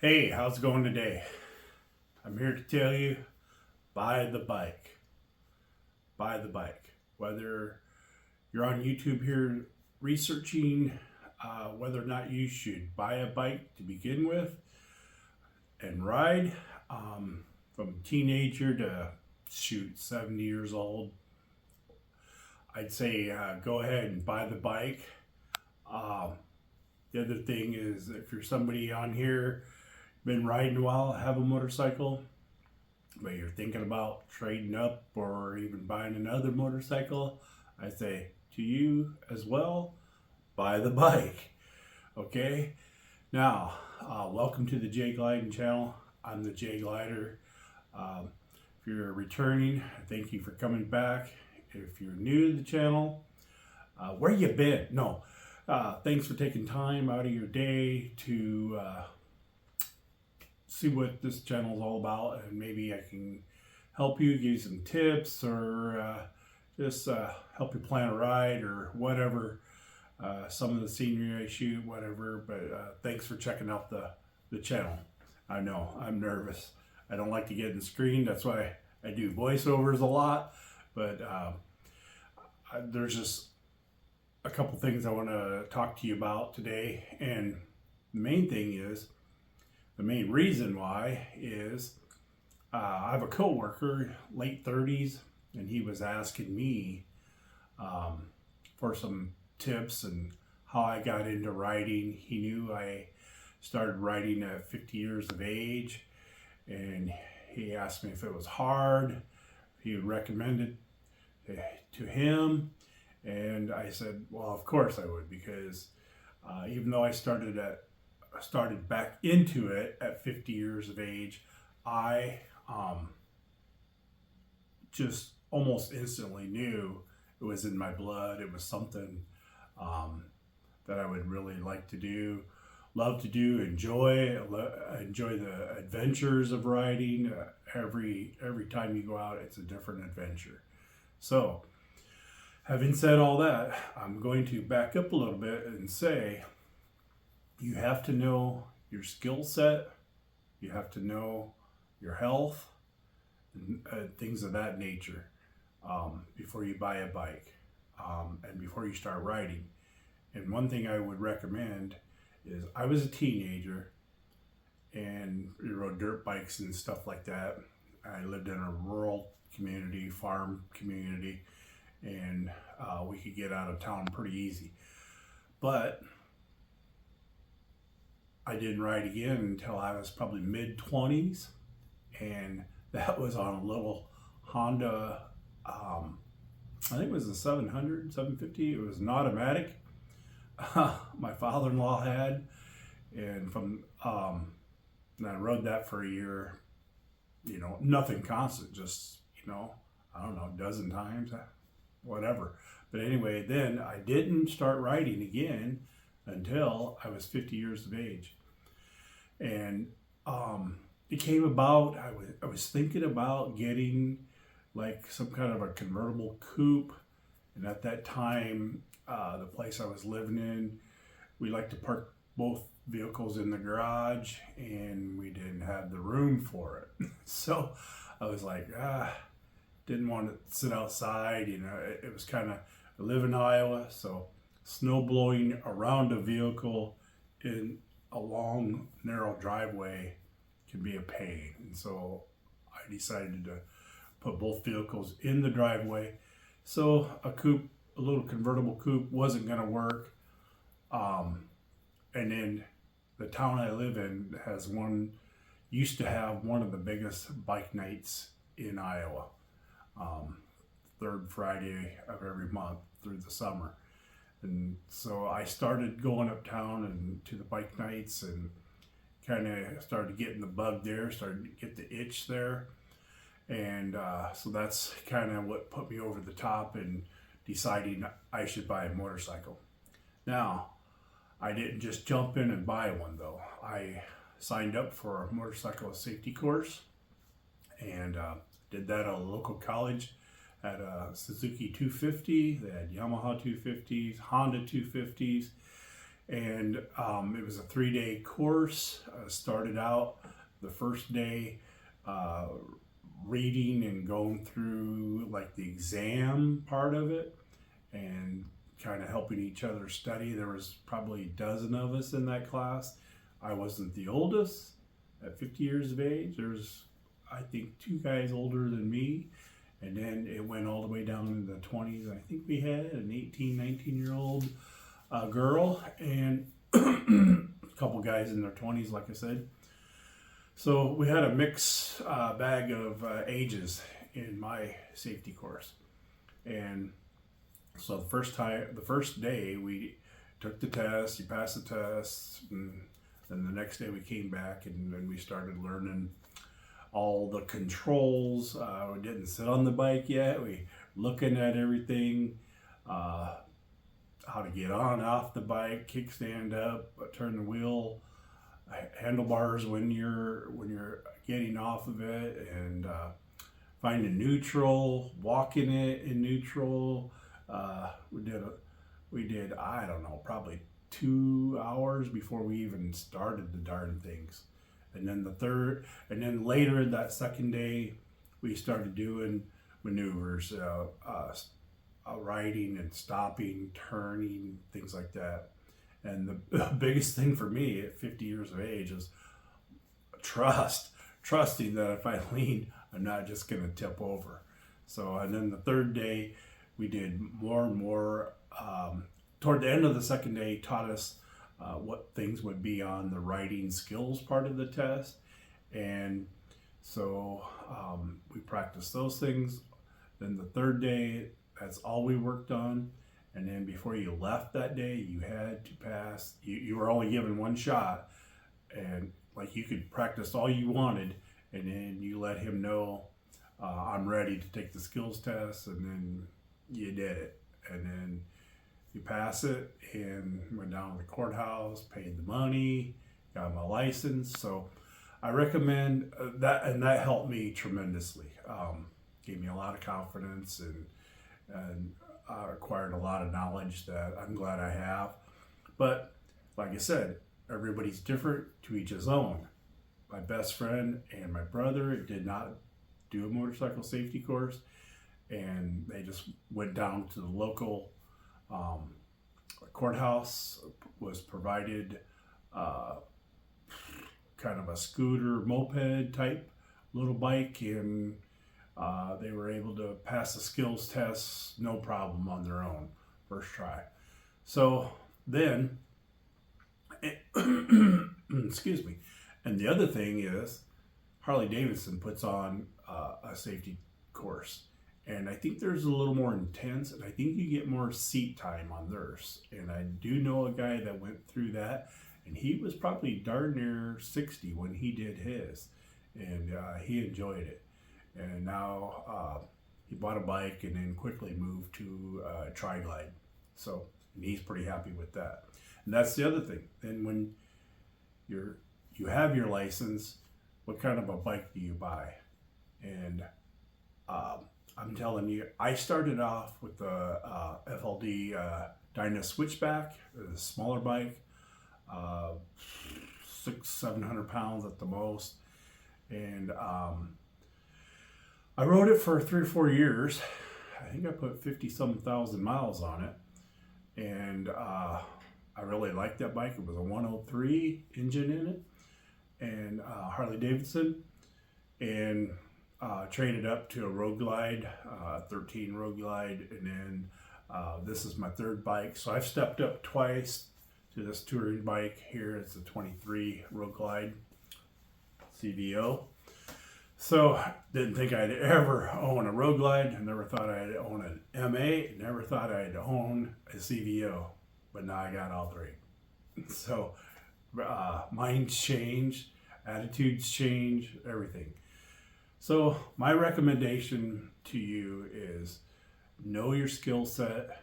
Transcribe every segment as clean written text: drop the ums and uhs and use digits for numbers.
Hey, how's it going today? I'm here to tell you, buy the bike. Buy the bike. Whether you're on YouTube here researching whether or not you should buy a bike to begin with and ride, from teenager to 70 years old, I'd say go ahead and buy the bike. Um, the other thing is, if you're somebody on here been riding a while, have a motorcycle, but you're thinking about trading up or even buying another motorcycle, I say to you as well, buy the bike. Okay? Now, welcome to the Jay Gliding channel. I'm the Jay Glider. If you're returning, thank you for coming back. If you're new to the channel, where you been? No. Thanks for taking time out of your day to see what this channel is all about, and maybe I can help you, give you some tips, or just help you plan a ride or whatever. Some of the scenery I shoot, whatever. But thanks for checking out the channel. I know I'm nervous. I don't like to get in the screen. That's why I do voiceovers a lot. But there's just a couple things I want to talk to you about today, and the main thing is, the main reason why is I have a coworker, late 30s, and he was asking me for some tips and how I got into riding. He knew I started riding at 50 years of age, and he asked me if it was hard, if he would recommend it to him. And I said, well, of course I would, because even though I started back into it at 50 years of age, I just almost instantly knew it was in my blood. It was something that I would really like to do, love to do, enjoy the adventures of riding. Every time you go out, it's a different adventure. So, having said all that, I'm going to back up a little bit and say, you have to know your skill set, you have to know your health, and things of that nature before you buy a bike and before you start riding. And one thing I would recommend is, I was a teenager and we rode dirt bikes and stuff like that. I lived in a rural community, farm community, and we could get out of town pretty easy. But I didn't ride again until I was probably mid-20s, and that was on a little Honda, I think it was a 700, 750. It was an automatic. My father-in-law had, and and I rode that for a year, nothing constant, just, I don't know, a dozen times, whatever. But anyway, then I didn't start riding again until I was 50 years of age. And it came about, I was thinking about getting like some kind of a convertible coupe. And at that time, the place I was living in, we liked to park both vehicles in the garage, and we didn't have the room for it. So I was like, didn't want to sit outside. It was kind of, I live in Iowa, so snow blowing around a vehicle in a long, narrow driveway can be a pain. And so I decided to put both vehicles in the driveway. So a little convertible coupe wasn't going to work. And then the town I live in used to have one of the biggest bike nights in Iowa. Third Friday of every month through the summer. And so I started going uptown and to the bike nights, and kind of started getting the bug there, started to get the itch there. And so that's kind of what put me over the top and deciding I should buy a motorcycle. Now, I didn't just jump in and buy one though. I signed up for a motorcycle safety course, and did that at a local college. Had a Suzuki 250, they had Yamaha 250s, Honda 250s, And it was a 3-day course. Started out the first day reading and going through like the exam part of it and kind of helping each other study. There was probably a dozen of us in that class. I wasn't the oldest at 50 years of age. There's, I think, 2 guys older than me. And then it went all the way down in the 20s. I think we had an 18, 19-year-old girl and a couple guys in their 20s, like I said. So we had a mixed bag of ages in my safety course. And so the first day we took the test, you passed the test, and then the next day we came back and then we started learning all the controls. We didn't sit on the bike yet. We looking at everything, how to get on, off the bike, kickstand up, turn the wheel, handlebars when you're getting off of it, and finding neutral, walking it in neutral. We did I don't know, probably 2 hours before we even started the darn things. And then later that second day, we started doing maneuvers, riding and stopping, turning, things like that. And the biggest thing for me at 50 years of age is trusting that if I lean, I'm not just going to tip over. So, and then the third day, we did more and more. Toward the end of the second day, taught us what things would be on the riding skills part of the test. And so we practiced those things. Then the third day, that's all we worked on. And then before you left that day, you had to pass. You were only given one shot, and like you could practice all you wanted, and then you let him know, I'm ready to take the skills test, and then you did it. And then you pass it, and went down to the courthouse, paid the money, got my license. So I recommend that, and that helped me tremendously. Gave me a lot of confidence and acquired a lot of knowledge that I'm glad I have. But like I said, everybody's different, to each his own. My best friend and my brother did not do a motorcycle safety course, and they just went down to the local courthouse, was provided kind of a scooter moped type little bike, and they were able to pass the skills tests no problem on their own first try. So then excuse me. And the other thing is Harley Davidson puts on a safety course, and I think there's a little more intense, and I think you get more seat time on theirs. And I do know a guy that went through that, and he was probably darn near 60 when he did his, and he enjoyed it. And now he bought a bike and then quickly moved to Tri-Glide. So, and he's pretty happy with that. And that's the other thing. Then when you have your license, what kind of a bike do you buy? And I'm telling you, I started off with the FLD Dyna Switchback, a smaller bike, 600-700 pounds at the most. And I rode it for 3 or 4 years. I think I put 50-some thousand miles on it. And I really liked that bike. It was a 103 engine in it, and Harley Davidson, and traded up to a Road Glide, 13 Road Glide, and then this is my third bike. So I've stepped up twice to this touring bike here. It's a 23 Road Glide CVO. So didn't think I'd ever own a Road Glide. I never thought I'd own an MA. Never thought I'd own a CVO. But now I got all three. So minds change, attitudes change, everything. So my recommendation to you is know your skill set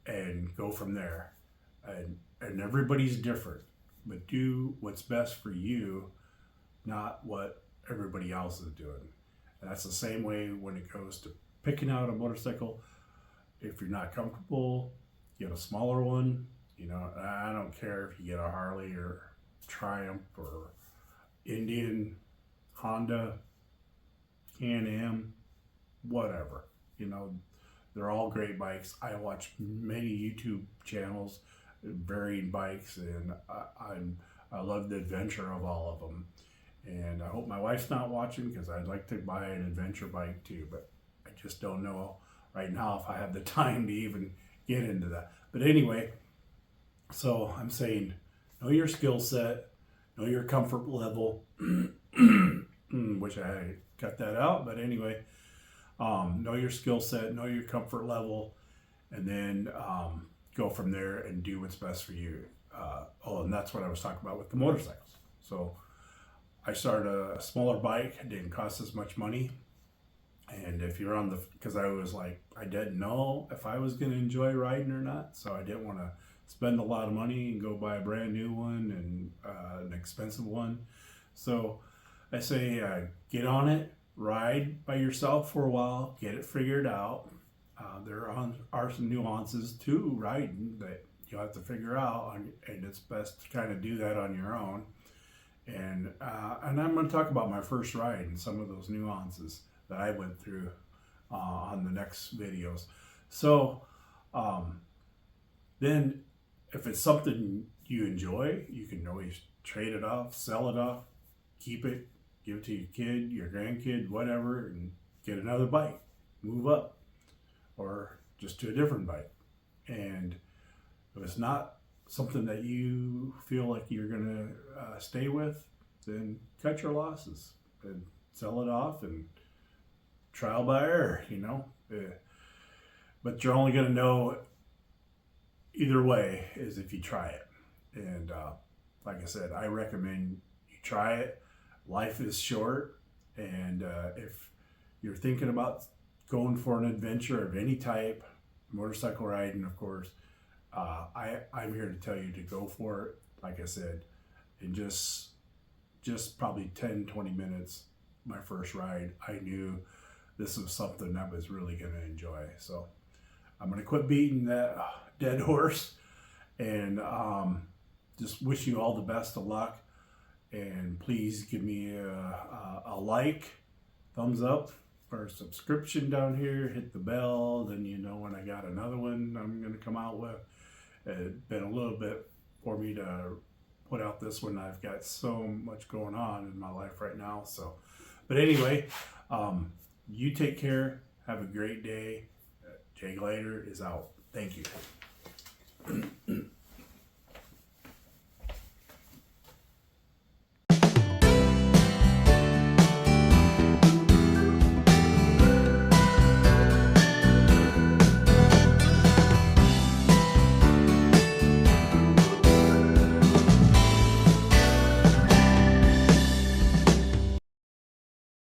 and go from there. And everybody's different, but do what's best for you, not what everybody else is doing. And that's the same way when it goes to picking out a motorcycle. If you're not comfortable, get a smaller one. You know, I don't care if you get a Harley or Triumph or Indian, Honda, Can-Am, whatever. You know, they're all great bikes. I watch many YouTube channels, varying bikes, and I love the adventure of all of them. And I hope my wife's not watching, because I'd like to buy an adventure bike too, but I just don't know right now if I have the time to even get into that. But anyway, so I'm saying, know your skill set, know your comfort level. Wish I cut that out, but anyway, know your skill set, know your comfort level, and then go from there and do what's best for you. And that's what I was talking about with the motorcycles. So I started a smaller bike. It didn't cost as much money. And if you're on because I was like, I didn't know if I was going to enjoy riding or not. So I didn't want to spend a lot of money and go buy a brand new one and an expensive one. So I say, get on it, ride by yourself for a while, get it figured out. There are some nuances to riding that you'll have to figure out, and it's best to kind of do that on your own. And I'm going to talk about my first ride and some of those nuances that I went through on the next videos. So then if it's something you enjoy, you can always trade it off, sell it off, keep it, give it to your kid, your grandkid, whatever, and get another bike, move up, or just to a different bike. And if it's not something that you feel like you're gonna stay with, then cut your losses and sell it off and trial by error, you know. But you're only gonna know either way is if you try it. And like I said, I recommend you try it. Life is short, and if you're thinking about going for an adventure of any type, motorcycle riding, of course, I'm here to tell you to go for it. Like I said, in just probably 10-20 minutes, my first ride, I knew this was something I was really going to enjoy. So I'm going to quit beating that dead horse, and just wish you all the best of luck. And please give me a like, thumbs up, or a subscription down here. Hit the bell, then you know when I got another one I'm going to come out with. It's been a little bit for me to put out this one. I've got so much going on in my life right now. So, but anyway, you take care. Have a great day. Jay Glader is out. Thank you.